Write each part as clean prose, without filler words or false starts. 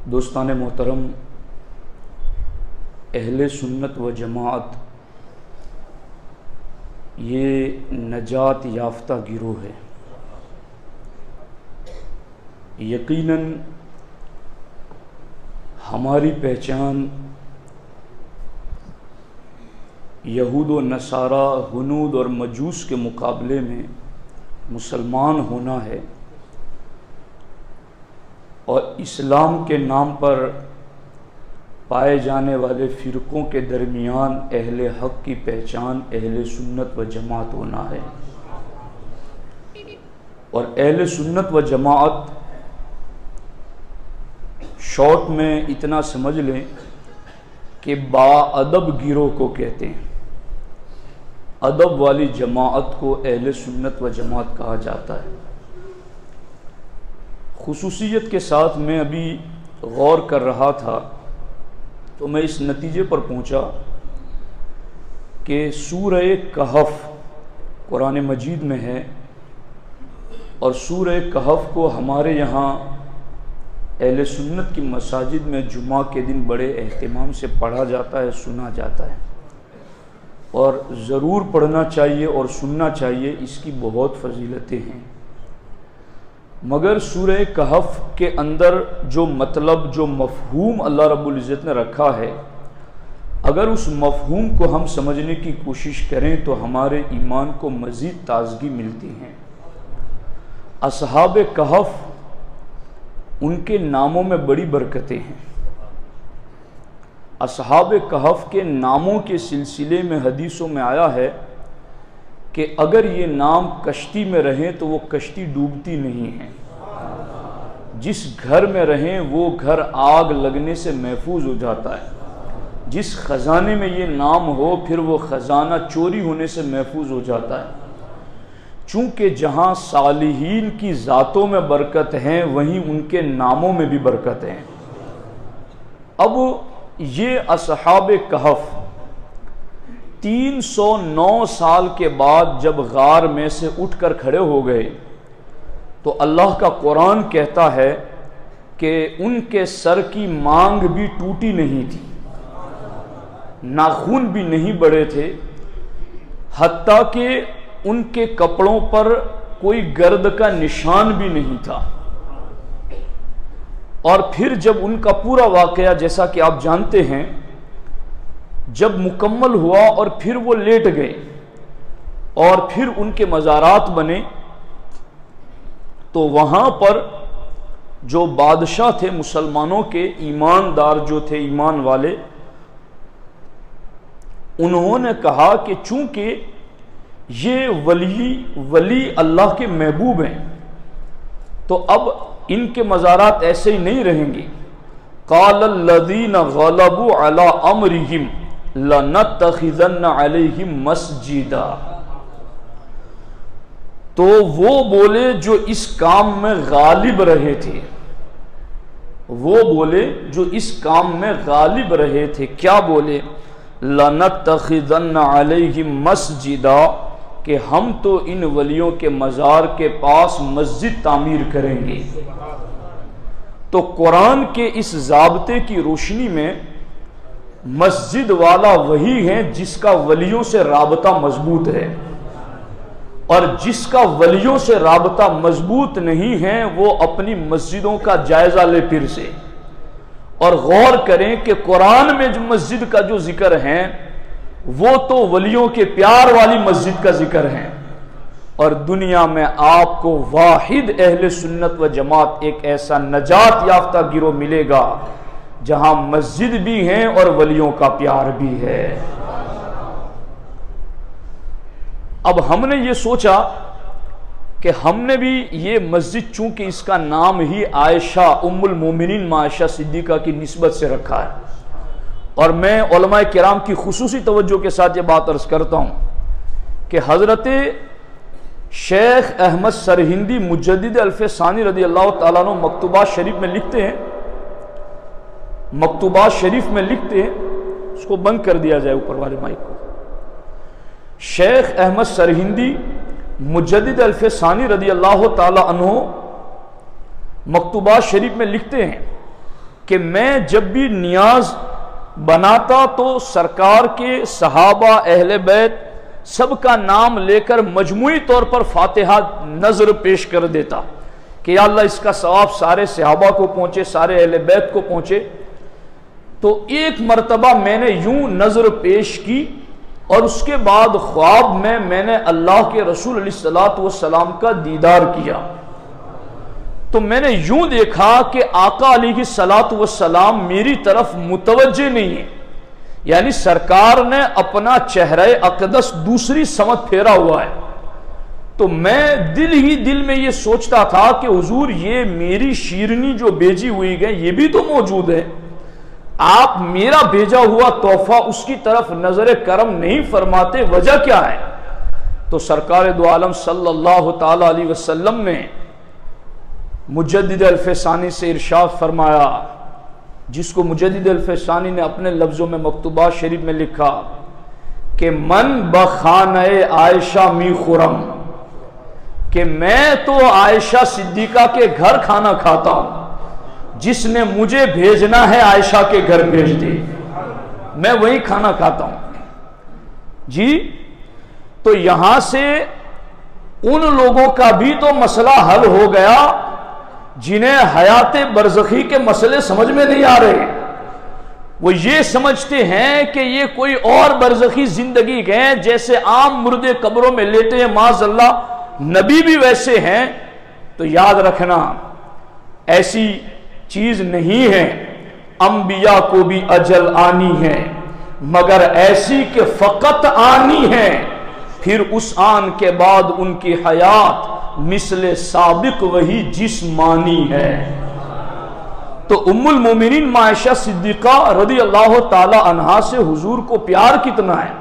دوستان محترم، اہل سنت و جماعت یہ نجات یافتہ گروہ ہے۔ یقیناً ہماری پہچان یہود و نصارہ، ہنود اور مجوس کے مقابلے میں مسلمان ہونا ہے، اور اسلام کے نام پر پائے جانے والے فرقوں کے درمیان اہل حق کی پہچان اہل سنت و جماعت ہونا ہے۔ اور اہل سنت و جماعت شارٹ میں اتنا سمجھ لیں کہ با ادب گروہ کو کہتے ہیں۔ ادب والی جماعت کو اہل سنت و جماعت کہا جاتا ہے۔ خصوصیت کے ساتھ میں ابھی غور کر رہا تھا تو میں اس نتیجے پر پہنچا کہ سورہ کہف قرآن مجید میں ہے، اور سورہ کہف کو ہمارے یہاں اہل سنت کی مساجد میں جمعہ کے دن بڑے اہتمام سے پڑھا جاتا ہے، سنا جاتا ہے، اور ضرور پڑھنا چاہیے اور سننا چاہیے، اس کی بہت فضیلتیں ہیں۔ مگر سورہ کہف کے اندر جو مطلب، جو مفہوم اللہ رب العزت نے رکھا ہے، اگر اس مفہوم کو ہم سمجھنے کی کوشش کریں تو ہمارے ایمان کو مزید تازگی ملتی ہے۔ اصحاب کہف، ان کے ناموں میں بڑی برکتیں ہیں۔ اصحاب کہف کے ناموں کے سلسلے میں حدیثوں میں آیا ہے کہ اگر یہ نام کشتی میں رہیں تو وہ کشتی ڈوبتی نہیں ہے، جس گھر میں رہیں وہ گھر آگ لگنے سے محفوظ ہو جاتا ہے، جس خزانے میں یہ نام ہو پھر وہ خزانہ چوری ہونے سے محفوظ ہو جاتا ہے۔ چونکہ جہاں صالحین کی ذاتوں میں برکت ہیں وہیں ان کے ناموں میں بھی برکت ہیں۔ اب یہ اصحاب کہف 309 سال کے بعد جب غار میں سے اٹھ کر کھڑے ہو گئے تو اللہ کا قرآن کہتا ہے کہ ان کے سر کی مانگ بھی ٹوٹی نہیں تھی، ناخن بھی نہیں بڑے تھے، حتیٰ کہ ان کے کپڑوں پر کوئی گرد کا نشان بھی نہیں تھا۔ اور پھر جب ان کا پورا واقعہ جیسا کہ آپ جانتے ہیں جب مکمل ہوا اور پھر وہ لیٹ گئے اور پھر ان کے مزارات بنے، تو وہاں پر جو بادشاہ تھے مسلمانوں کے، ایماندار جو تھے، ایمان والے، انہوں نے کہا کہ چونکہ یہ ولی اللہ کے محبوب ہیں تو اب ان کے مزارات ایسے ہی نہیں رہیں گے۔ قال الذین غلبوا علی امرہم لنتخذن علیہم مسجدا، تو وہ بولے جو اس کام میں غالب رہے تھے، وہ بولے جو اس کام میں غالب رہے تھے، کیا بولے؟ لنتخذن علیہم مسجدا، کہ ہم تو ان ولیوں کے مزار کے پاس مسجد تعمیر کریں گے۔ تو قرآن کے اس ضابطے کی روشنی میں مسجد والا وہی ہے جس کا ولیوں سے رابطہ مضبوط ہے، اور جس کا ولیوں سے رابطہ مضبوط نہیں ہے وہ اپنی مسجدوں کا جائزہ لے پھر سے، اور غور کریں کہ قرآن میں جو مسجد کا جو ذکر ہے وہ تو ولیوں کے پیار والی مسجد کا ذکر ہے، اور دنیا میں آپ کو واحد اہل سنت و جماعت ایک ایسا نجات یافتہ گروہ ملے گا جہاں مسجد بھی ہیں اور ولیوں کا پیار بھی ہے۔ اب ہم نے یہ سوچا کہ ہم نے بھی یہ مسجد، چونکہ اس کا نام ہی عائشہ ام المومنین عائشہ صدیقہ کی نسبت سے رکھا ہے، اور میں علماء کرام کی خصوصی توجہ کے ساتھ یہ بات عرض کرتا ہوں کہ حضرت شیخ احمد سرہندی مجدد الف ثانی رضی اللہ تعالیٰ عنہ مکتوبات شریف میں لکھتے ہیں، مکتوبات شریف میں لکھتے ہیں، اس کو بند کر دیا جائے اوپر والے مائک کو۔ شیخ احمد سرہندی مجدد الف ثانی رضی اللہ تعالی عنہ مکتوبات شریف میں لکھتے ہیں کہ میں جب بھی نیاز بناتا تو سرکار کے صحابہ اہل بیت سب کا نام لے کر مجموعی طور پر فاتحہ نظر پیش کر دیتا کہ یا اللہ اس کا ثواب سارے صحابہ کو پہنچے، سارے اہل بیت کو پہنچے۔ تو ایک مرتبہ میں نے یوں نظر پیش کی اور اس کے بعد خواب میں نے اللہ کے رسول علیہ السلام کا دیدار کیا، تو میں نے یوں دیکھا کہ آقا علیہ السلام میری طرف متوجہ نہیں ہے، یعنی سرکار نے اپنا چہرہ اقدس دوسری سمت پھیرا ہوا ہے۔ تو میں دل ہی دل میں یہ سوچتا تھا کہ حضور یہ میری شیرنی جو بھیجی ہوئی گئے یہ بھی تو موجود ہے، آپ میرا بھیجا ہوا تحفہ اس کی طرف نظر کرم نہیں فرماتے، وجہ کیا ہے؟ تو سرکار دو عالم صلی اللہ تعالی علیہ وسلم نے مجدد الفسانی سے ارشاد فرمایا، جس کو مجدد الفسانی نے اپنے لفظوں میں مکتوبات شریف میں لکھا کہ من بخانہ عائشہ می خرم، کہ میں تو عائشہ صدیقہ کے گھر کھانا کھاتا ہوں، جس نے مجھے بھیجنا ہے عائشہ کے گھر بھیج دے، میں وہی کھانا کھاتا ہوں جی۔ تو یہاں سے ان لوگوں کا بھی تو مسئلہ حل ہو گیا جنہیں حیات برزخی کے مسئلے سمجھ میں نہیں آ رہے، وہ یہ سمجھتے ہیں کہ یہ کوئی اور برزخی زندگی گئے، جیسے عام مردے قبروں میں لیٹے ہیں معاذ اللہ، نبی بھی ویسے ہیں۔ تو یاد رکھنا ایسی چیز نہیں ہے، انبیاء کو بھی اجل آنی ہے، مگر ایسی کہ فقط آنی ہے، پھر اس آن کے بعد ان کی حیات مثل سابق وہی جسمانی ہے۔ تو ام المومنین عائشہ صدیقہ رضی اللہ تعالی عنہا سے حضور کو پیار کتنا ہے۔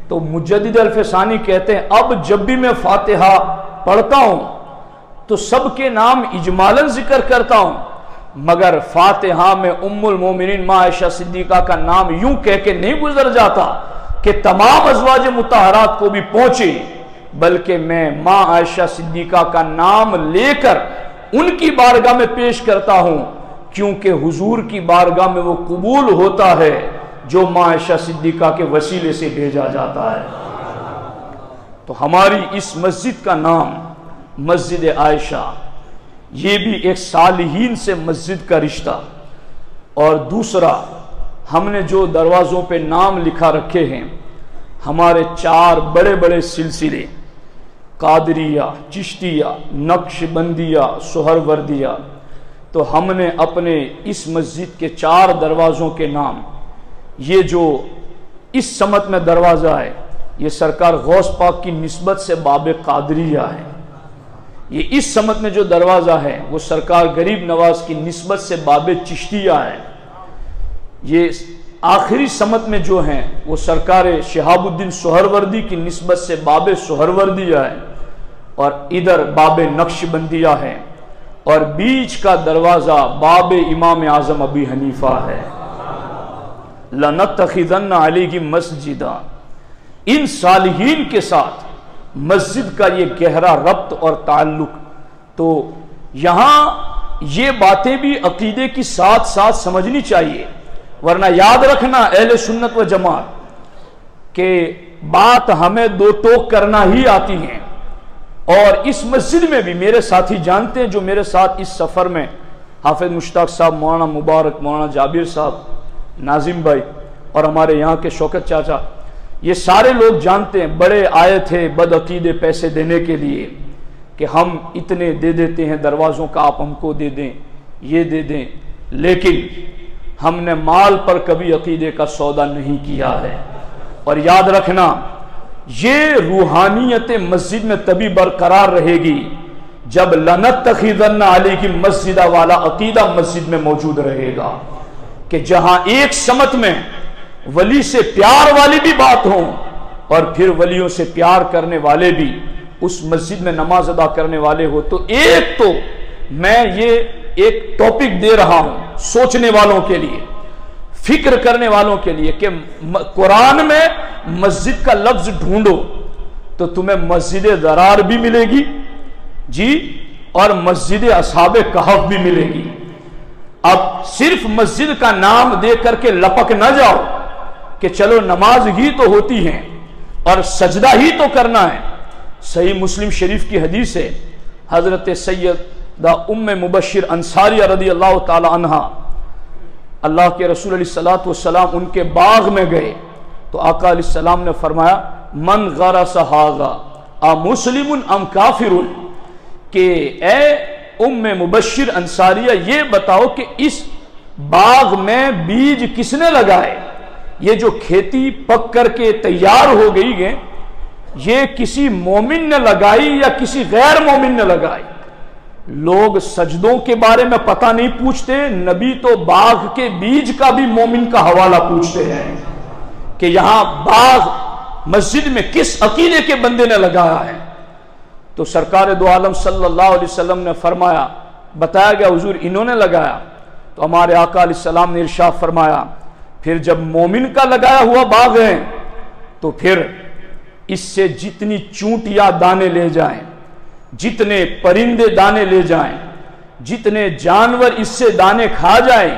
تو مجدد الفسانی کہتے ہیں اب جب بھی میں فاتحہ پڑھتا ہوں تو سب کے نام اجمالاً ذکر کرتا ہوں، مگر فاتحہ میں ام المومنین عائشہ صدیقہ کا نام یوں کہہ کے نہیں گزر جاتا کہ تمام ازواج مطہرات کو بھی پہنچے، بلکہ میں ماں عائشہ صدیقہ کا نام لے کر ان کی بارگاہ میں پیش کرتا ہوں، کیونکہ حضور کی بارگاہ میں وہ قبول ہوتا ہے جو ماں عائشہ صدیقہ کے وسیلے سے بھیجا جاتا ہے۔ تو ہماری اس مسجد کا نام مسجد عائشہ، یہ بھی ایک صالحین سے مسجد کا رشتہ، اور دوسرا ہم نے جو دروازوں پہ نام لکھا رکھے ہیں، ہمارے 4 بڑے بڑے سلسلے، قادریہ، چشتیہ، نقش بندیہ، سہروردیہ، تو ہم نے اپنے اس مسجد کے 4 دروازوں کے نام، یہ جو اس سمت میں دروازہ ہے یہ سرکار غوث پاک کی نسبت سے باب قادریہ ہے، یہ اس سمت میں جو دروازہ ہے وہ سرکار غریب نواز کی نسبت سے باب چشتیہ ہے، یہ آخری سمت میں جو ہیں وہ سرکار شہاب الدین سہروردی کی نسبت سے باب سہروردیہ ہے، اور ادھر باب نقش بندیہ ہے، اور بیچ کا دروازہ باب امام اعظم ابی حنیفہ ہے۔ لَنَتَّخِذَنَّ عَلَيْهِ مَسْجِدًا، ان صالحین کے ساتھ مسجد کا یہ گہرا ربط اور تعلق۔ تو یہاں یہ باتیں بھی عقیدے کی ساتھ ساتھ سمجھنی چاہیے، ورنہ یاد رکھنا اہل سنت و جماعت کہ بات ہمیں 2 ٹوک کرنا ہی آتی ہیں، اور اس مسجد میں بھی میرے ساتھی جانتے ہیں جو میرے ساتھ اس سفر میں حافظ مشتاق صاحب، مولانا مبارک، مولانا جابر صاحب، ناظم بھائی، اور ہمارے یہاں کے شوکت چاچا، یہ سارے لوگ جانتے ہیں بڑے آئے تھے بد عقیدے پیسے دینے کے لیے کہ ہم اتنے دے دیتے ہیں دروازوں کا، آپ ہم کو دے دیں، یہ دے دیں، لیکن ہم نے مال پر کبھی عقیدے کا سودا نہیں کیا ہے۔ اور یاد رکھنا یہ روحانیت مسجد میں تبھی برقرار رہے گی جب لَنَتَّخِذَنَّ عَلَيْهِ مَسْجِدًا والا عقیدہ مسجد میں موجود رہے گا، کہ جہاں ایک سمت میں ولی سے پیار والی بھی بات ہوں اور پھر ولیوں سے پیار کرنے والے بھی اس مسجد میں نماز ادا کرنے والے ہو۔ تو ایک تو میں یہ ایک ٹاپک دے رہا ہوں سوچنے والوں کے لیے، فکر کرنے والوں کے لیے، کہ قرآن میں مسجد کا لفظ ڈھونڈو تو تمہیں مسجد ضرار بھی ملے گی جی، اور مسجد اصحاب کہف بھی ملے گی۔ اب صرف مسجد کا نام دے کر کے لپک نہ جاؤ کہ چلو نماز ہی تو ہوتی ہے اور سجدہ ہی تو کرنا ہے۔ صحیح مسلم شریف کی حدیث ہے، حضرت سیدہ ام مبشر انصاریہ رضی اللہ تعالی عنہ، اللہ کے رسول علیہ الصلوۃ والسلام ان کے باغ میں گئے تو آقا علیہ السلام نے فرمایا من غرس ھذا مسلم ام کافر، کہ اے ام مبشر انصاریہ یہ بتاؤ کہ اس باغ میں بیج کس نے لگائے؟ یہ جو کھیتی پک کر کے تیار ہو گئی ہے یہ کسی مومن نے لگائی یا کسی غیر مومن نے لگائی؟ لوگ سجدوں کے بارے میں پتہ نہیں پوچھتے، نبی تو باغ کے بیج کا بھی مومن کا حوالہ پوچھتے ہیں کہ یہاں باغ مسجد میں کس عقیدے کے بندے نے لگایا ہے؟ تو سرکار دو عالم صلی اللہ علیہ وسلم نے فرمایا، بتایا گیا حضور انہوں نے لگایا۔ تو ہمارے آقا علیہ السلام نے ارشاد فرمایا پھر جب مومن کا لگایا ہوا باغ ہے تو پھر اس سے جتنی چونٹیاں دانے لے جائیں، جتنے پرندے دانے لے جائیں، جتنے جانور اس سے دانے کھا جائیں،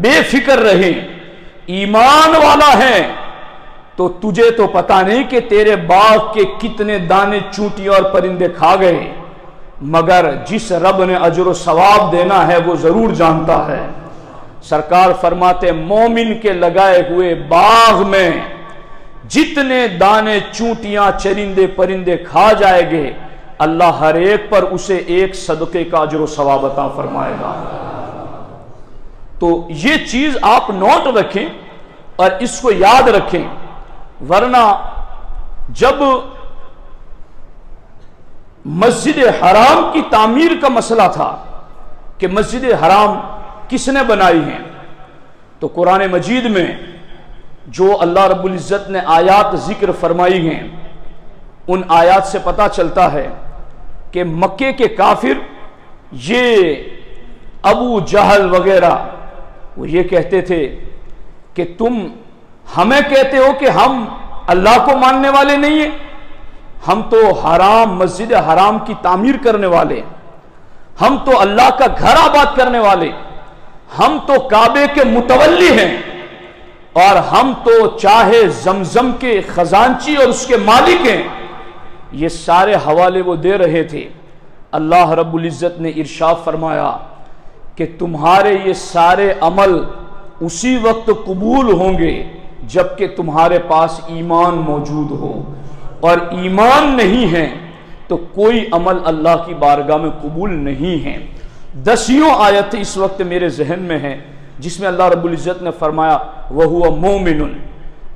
بے فکر رہیں، ایمان والا ہے تو تجھے تو پتہ نہیں کہ تیرے باغ کے کتنے دانے چونٹیاں اور پرندے کھا گئے، مگر جس رب نے اجر و ثواب دینا ہے وہ ضرور جانتا ہے۔ سرکار فرماتے مومن کے لگائے ہوئے باغ میں جتنے دانے چونٹیاں چرندے پرندے کھا جائے گے اللہ ہر ایک پر اسے ایک صدقے کا اجر و ثواب عطا فرمائے گا۔ تو یہ چیز آپ نوٹ رکھیں اور اس کو یاد رکھیں، ورنہ جب مسجد حرام کی تعمیر کا مسئلہ تھا کہ مسجد حرام کس نے بنائی ہے، تو قرآن مجید میں جو اللہ رب العزت نے آیات ذکر فرمائی ہیں ان آیات سے پتہ چلتا ہے کہ مکے کے کافر یہ ابو جہل وغیرہ وہ یہ کہتے تھے کہ تم ہمیں کہتے ہو کہ ہم اللہ کو ماننے والے نہیں ہیں، ہم تو حرام مسجد حرام کی تعمیر کرنے والے، ہم تو اللہ کا گھر آباد کرنے والے، ہم تو کعبے کے متولی ہیں، اور ہم تو چاہے زمزم کے خزانچی اور اس کے مالک ہیں۔ یہ سارے حوالے وہ دے رہے تھے۔ اللہ رب العزت نے ارشاد فرمایا کہ تمہارے یہ سارے عمل اسی وقت قبول ہوں گے جبکہ تمہارے پاس ایمان موجود ہو، اور ایمان نہیں ہے تو کوئی عمل اللہ کی بارگاہ میں قبول نہیں ہے۔ 10 آیت اس وقت میرے ذہن میں ہے جس میں اللہ رب العزت نے فرمایا وَهُوَ مُؤْمِنٌ،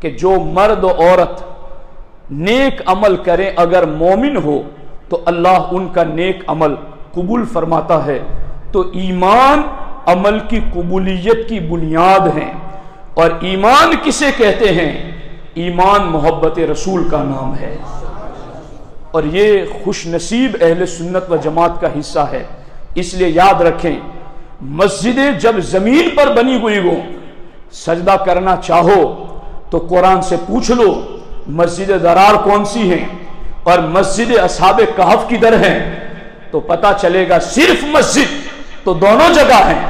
کہ جو مرد و عورت نیک عمل کریں اگر مومن ہو تو اللہ ان کا نیک عمل قبول فرماتا ہے۔ تو ایمان عمل کی قبولیت کی بنیاد ہے، اور ایمان کسے کہتے ہیں؟ ایمان محبت رسول کا نام ہے، اور یہ خوش نصیب اہل سنت و جماعت کا حصہ ہے۔ اس لیے یاد رکھیں مسجدیں جب زمین پر بنی ہوئی ہو سجدہ کرنا چاہو تو قرآن سے پوچھ لو مسجد درار کون سی ہیں اور مسجد اصحاب کہف کدھر ہیں، تو پتہ چلے گا صرف مسجد تو دونوں جگہ ہیں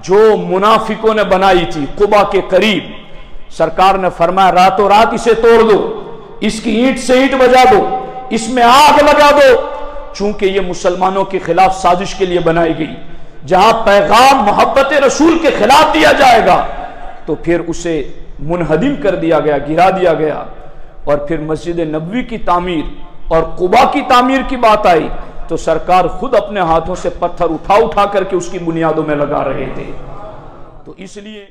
جو منافقوں نے بنائی تھی قبا کے قریب۔ سرکار نے فرمایا راتوں رات اسے توڑ دو، اس کی اینٹ سے اینٹ بجا دو، اس میں آگ لگا دو، چونکہ یہ مسلمانوں کے خلاف سازش کے لیے بنائی گئی۔ جہاں پیغام محبت رسول کے خلاف دیا جائے گا تو پھر اسے منہدم کر دیا گیا، گرا دیا گیا۔ اور پھر مسجد نبوی کی تعمیر اور قبا کی تعمیر کی بات آئی تو سرکار خود اپنے ہاتھوں سے پتھر اٹھا اٹھا کر کے اس کی بنیادوں میں لگا رہے تھے۔ تو اس لیے